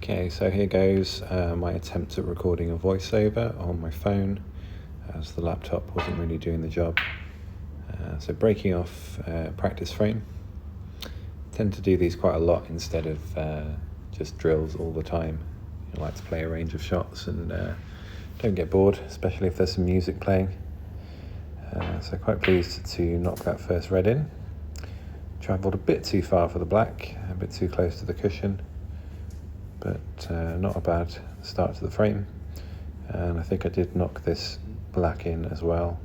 Okay, so here goes my attempt at recording a voiceover on my phone, as the laptop wasn't really doing the job. So breaking off practice frame. Tend to do these quite a lot instead of just drills all the time. I like to play a range of shots and don't get bored, especially if there's some music playing. So quite pleased to knock that first red in. Travelled a bit too far for the black, a bit too close to the cushion, but not a bad start to the frame. And I think I did knock this black in as well.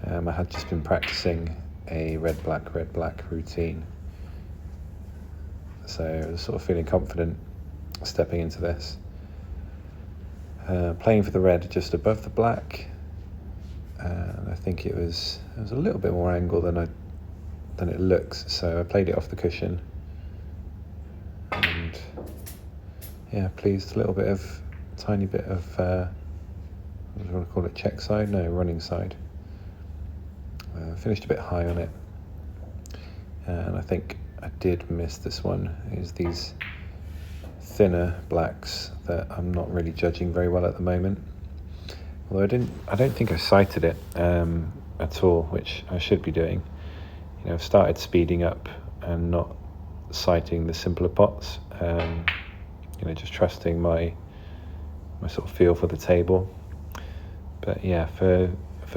I had just been practicing a red black routine, so I was sort of feeling confident stepping into this. Playing for the red just above the black, and I think it was a little bit more angle than it looks, so I played it off the cushion, and yeah, pleased. Tiny bit of what do I want to call it, check side? No, running side. Finished a bit high on it, and I think I did miss this one. Is these thinner blacks that I'm not really judging very well at the moment. Although I don't think I sighted it at all, which I should be doing. I've started speeding up and not sighting the simpler pots. Just trusting my sort of feel for the table. But yeah, for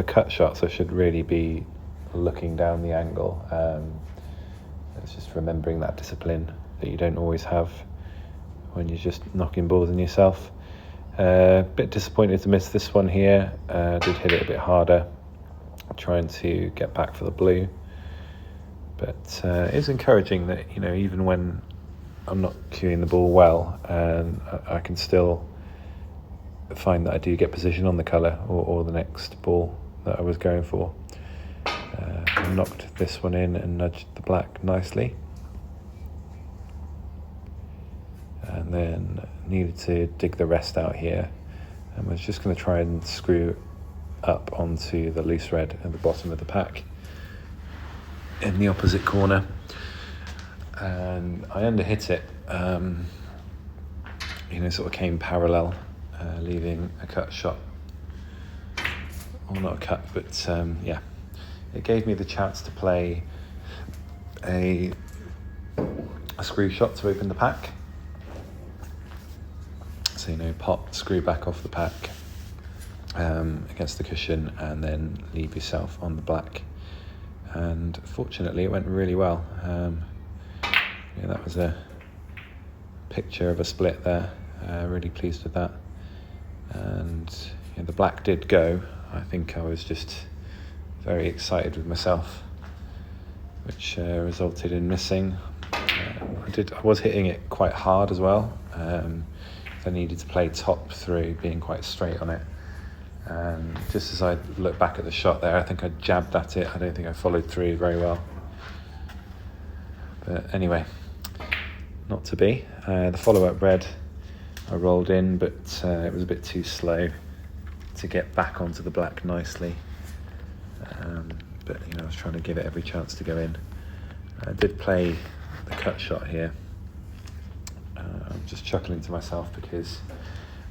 cut shots, I should really be looking down the angle. It's just remembering that discipline that you don't always have when you're just knocking balls in yourself. Bit disappointed to miss this one here. Did hit it a bit harder, trying to get back for the blue. But it's encouraging that, even when I'm not cueing the ball well, I can still find that I do get position on the colour or the next ball that I was going for. I knocked this one in and nudged the black nicely, and then needed to dig the rest out here, and was just going to try and screw up onto the loose red at the bottom of the pack in the opposite corner, and I underhit it. Sort of came parallel, leaving a cut shot, or not a cut, but yeah, it gave me the chance to play a screw shot to open the pack. So pot, screw back off the pack against the cushion, and then leave yourself on the black. And fortunately, it went really well. That was a picture of a split there. Really pleased with that. And the black did go. I think I was just very excited with myself, which resulted in missing. I was hitting it quite hard as well. I needed to play top through, being quite straight on it. And just as I look back at the shot there, I think I jabbed at it. I don't think I followed through very well. But anyway, not to be. The follow-up red I rolled in, but it was a bit too slow to get back onto the black nicely. But I was trying to give it every chance to go in. I did play the cut shot here. I'm just chuckling to myself because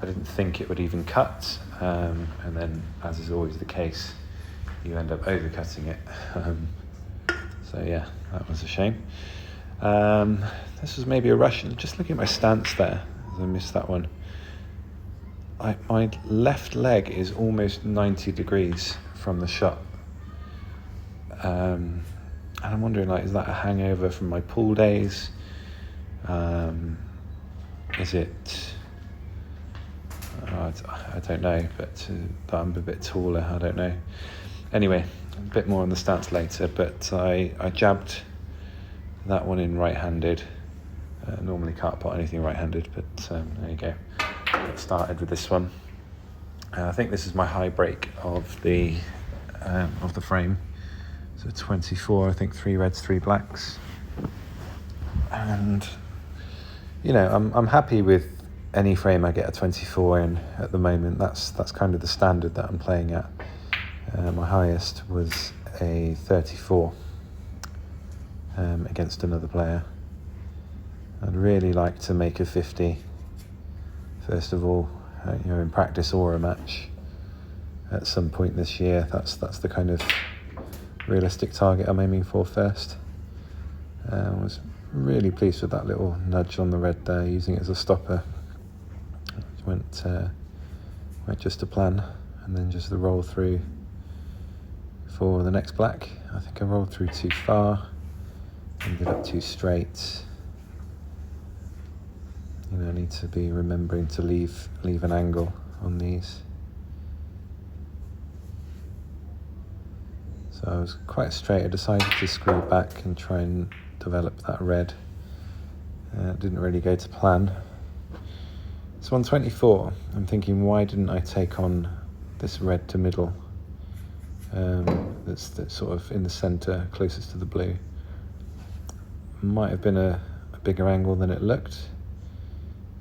I didn't think it would even cut, and then, as is always the case, you end up overcutting it. So yeah, that was a shame. This was maybe a rush. Just looking at my stance there, as I missed that one. My left leg is almost 90 degrees from the shot. And I'm wondering, is that a hangover from my pool days? Is it... I don't know, but that I'm a bit taller, I don't know. Anyway, a bit more on the stance later, but I jabbed that one in right-handed. Normally can't pot anything right-handed, but there you go. Get started with this one. I think this is my high break of the frame. So 24, I think 3 reds, 3 blacks. And I'm happy with any frame I get a 24 in at the moment. That's kind of the standard that I'm playing at. My highest was a 34 against another player. I'd really like to make a 50, first of all, in practice or a match at some point this year. That's the kind of realistic target I'm aiming for first. I was really pleased with that little nudge on the red there, using it as a stopper. It went just to plan, and then just the roll through for the next black. I think I rolled through too far, ended up too straight. I need to be remembering to leave an angle on these. So I was quite straight. I decided to screw back and try and develop that red. It didn't really go to plan. It's 124. I'm thinking, why didn't I take on this red to middle? That's sort of in the centre, closest to the blue. Might have been a bigger angle than it looked.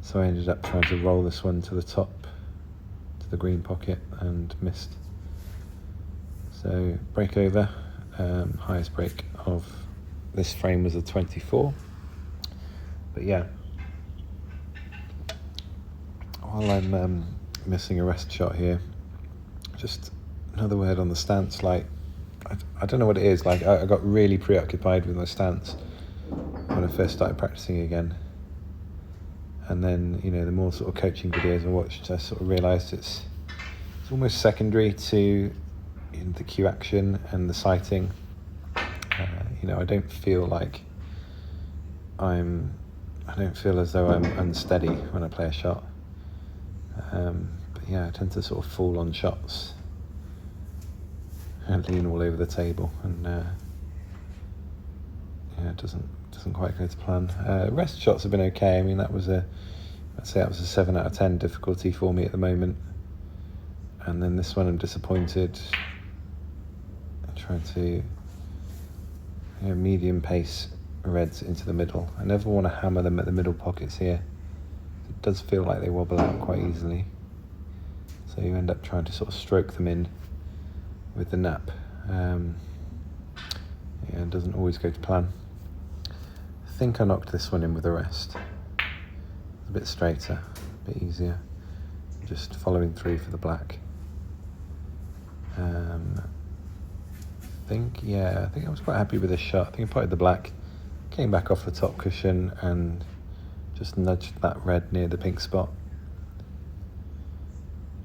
So I ended up trying to roll this one to the top, to the green pocket, and missed. So break over, highest break of this frame was a 24. But yeah, while I'm missing a rest shot here, just another word on the stance. Like, I don't know what it is. Like, I got really preoccupied with my stance when I first started practicing again. And then, the more sort of coaching videos I watched, I sort of realised it's almost secondary to the cue action and the sighting. I don't feel like I don't feel as though I'm unsteady when I play a shot. But yeah, I tend to sort of fall on shots and lean all over the table, and it doesn't quite go to plan. Rest shots have been okay. I mean, I'd say that was a 7 out of 10 difficulty for me at the moment. And then this one, I'm disappointed. I'm trying to medium pace reds into the middle. I never want to hammer them at the middle pockets here. It does feel like they wobble out quite easily. So you end up trying to sort of stroke them in with the nap. It doesn't always go to plan. I think I knocked this one in with the rest. A bit straighter, a bit easier. Just following through for the black. I think I was quite happy with this shot. I think I potted the black, came back off the top cushion and just nudged that red near the pink spot.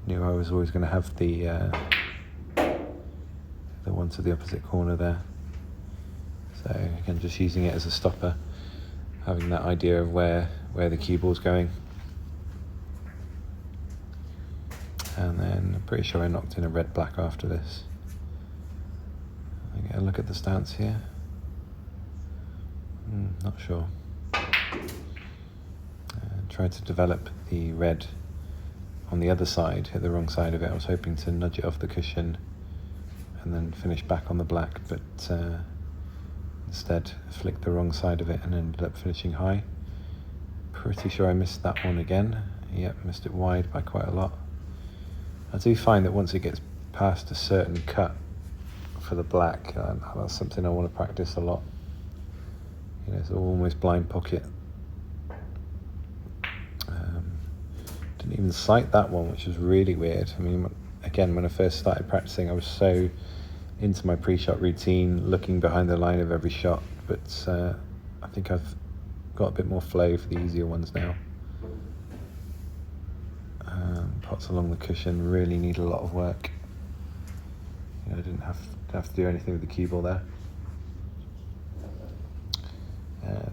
Knew I was always going to have the one to the opposite corner there. So again, just using it as a stopper, having that idea of where the cue ball's going. And then I'm pretty sure I knocked in a red-black after this. I get a look at the stance here. Not sure. Tried to develop the red on the other side, hit the wrong side of it. I was hoping to nudge it off the cushion and then finish back on the black, but instead flicked the wrong side of it and ended up finishing high. Pretty sure I missed that one again. Yep, missed it wide by quite a lot. I do find that once it gets past a certain cut for the black, that's something I want to practice a lot. It's almost blind pocket. Didn't even sight that one, which was really weird. I mean, again, when I first started practicing, I was so into my pre-shot routine, looking behind the line of every shot, but I think I've got a bit more flow for the easier ones now. Pots along the cushion really need a lot of work. I didn't have to do anything with the cue ball there.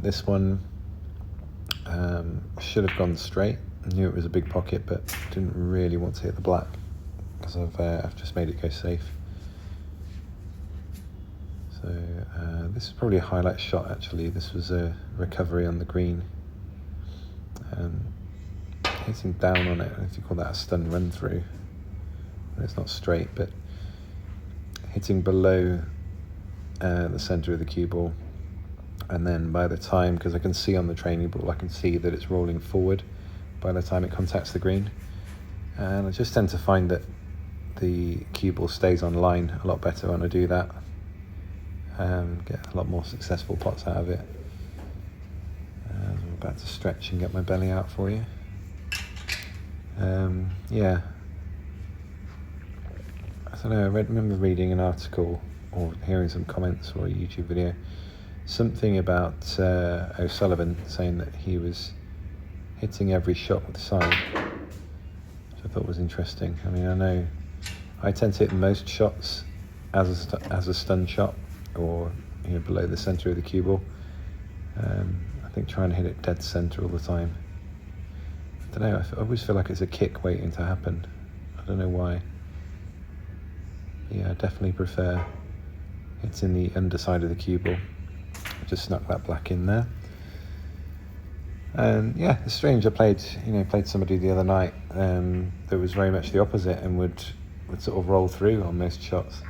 This one should have gone straight. I knew it was a big pocket, but didn't really want to hit the black because I've just made it go safe. So this is probably a highlight shot actually. This was a recovery on the green. Hitting down on it, I don't know if you call that a stun run through. It's not straight, but hitting below the centre of the cue ball. And then by the time, because I can see on the training ball, I can see that it's rolling forward by the time it contacts the green. And I just tend to find that the cue ball stays on line a lot better when I do that. Get a lot more successful pots out of it. About to stretch and get my belly out for you. Yeah. I don't know, I remember reading an article or hearing some comments or a YouTube video, something about O'Sullivan saying that he was hitting every shot with the side, which I thought was interesting. I mean, I know I tend to hit most shots as a stun shot, or below the centre of the cue ball. I think trying to hit it dead centre all the time. I don't know, I always feel like it's a kick waiting to happen. I don't know why. Yeah, I definitely prefer hitting the underside of the cue ball. I just snuck that black in there. And yeah, it's strange. I played somebody the other night that was very much the opposite and would sort of roll through on most shots.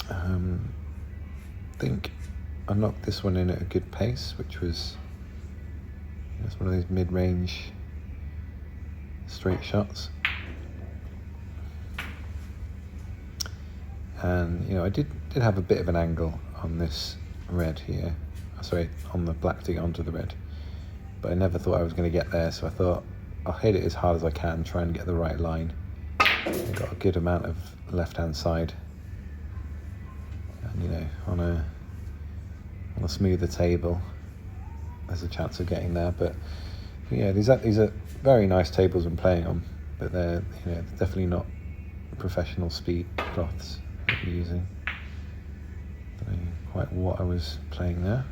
I think I knocked this one in at a good pace, which was it's one of those mid-range straight shots. And I did have a bit of an angle on this red here. Sorry, on the black to get onto the red. But I never thought I was going to get there, so I thought I'll hit it as hard as I can, try and get the right line. I got a good amount of left-hand side. And on a smoother table, there's a chance of getting there. But yeah, these are very nice tables I'm playing on, but they're definitely not professional speed cloths that we're using. Don't know quite what I was playing there.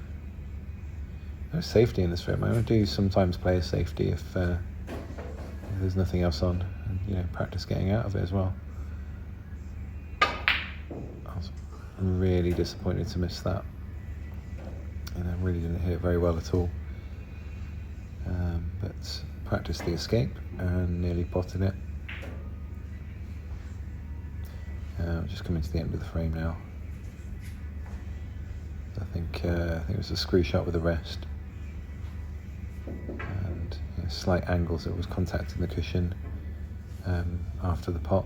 No safety in this frame. I do sometimes play a safety if there's nothing else on, and practice getting out of it as well. I'm really disappointed to miss that. I really didn't hit it very well at all. But practiced the escape and nearly potted it. Just coming to the end of the frame now. I think it was a screw shot with a rest. And slight angles that was contacting the cushion after the pot.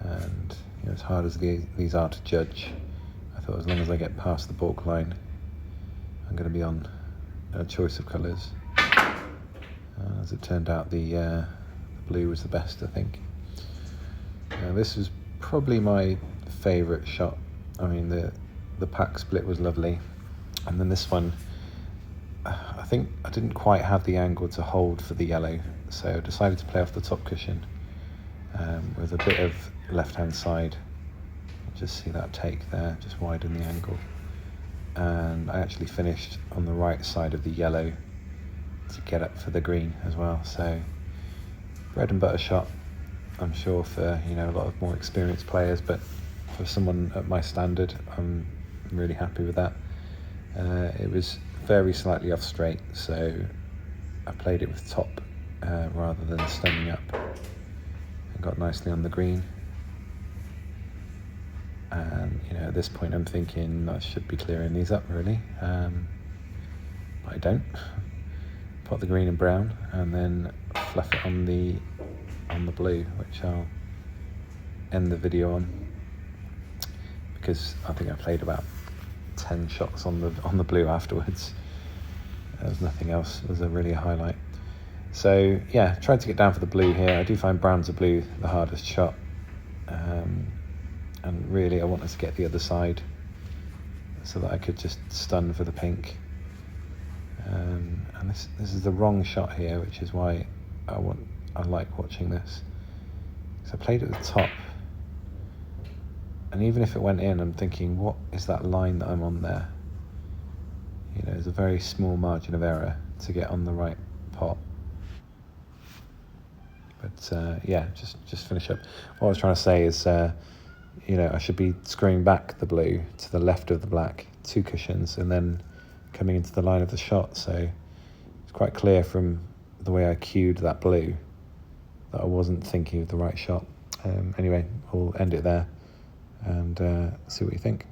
And as hard as these are to judge, I thought as long as I get past the balk line, I'm going to be on a choice of colours. As it turned out, the blue was the best, I think. This was probably my favourite shot. I mean, the pack split was lovely, and then this one, I think I didn't quite have the angle to hold for the yellow, so I decided to play off the top cushion with a bit of left-hand side. Just see that take there, just widen the angle. And I actually finished on the right side of the yellow to get up for the green as well. So bread and butter shot, I'm sure, for a lot of more experienced players, but for someone at my standard, I'm really happy with that. It was very slightly off straight, so I played it with top rather than stemming up, and got nicely on the green. And at this point I'm thinking I should be clearing these up really, but I don't. Pot the green and brown and then fluff it on the blue, which I'll end the video on, because I think I played about 10 shots on the blue afterwards. There was nothing else. It was really a highlight. So yeah, tried to get down for the blue here. I do find brown to blue the hardest shot. And really I wanted to get the other side so that I could just stun for the pink. And this is the wrong shot here, which is why I like watching this. So I played at the top, and even if it went in, I'm thinking, what is that line that I'm on there? There's a very small margin of error to get on the right pot. But yeah, just finish up. What I was trying to say is, I should be screwing back the blue to the left of the black, 2 cushions, and then coming into the line of the shot. So it's quite clear from the way I cued that blue that I wasn't thinking of the right shot. Anyway, we'll end it there and see what you think.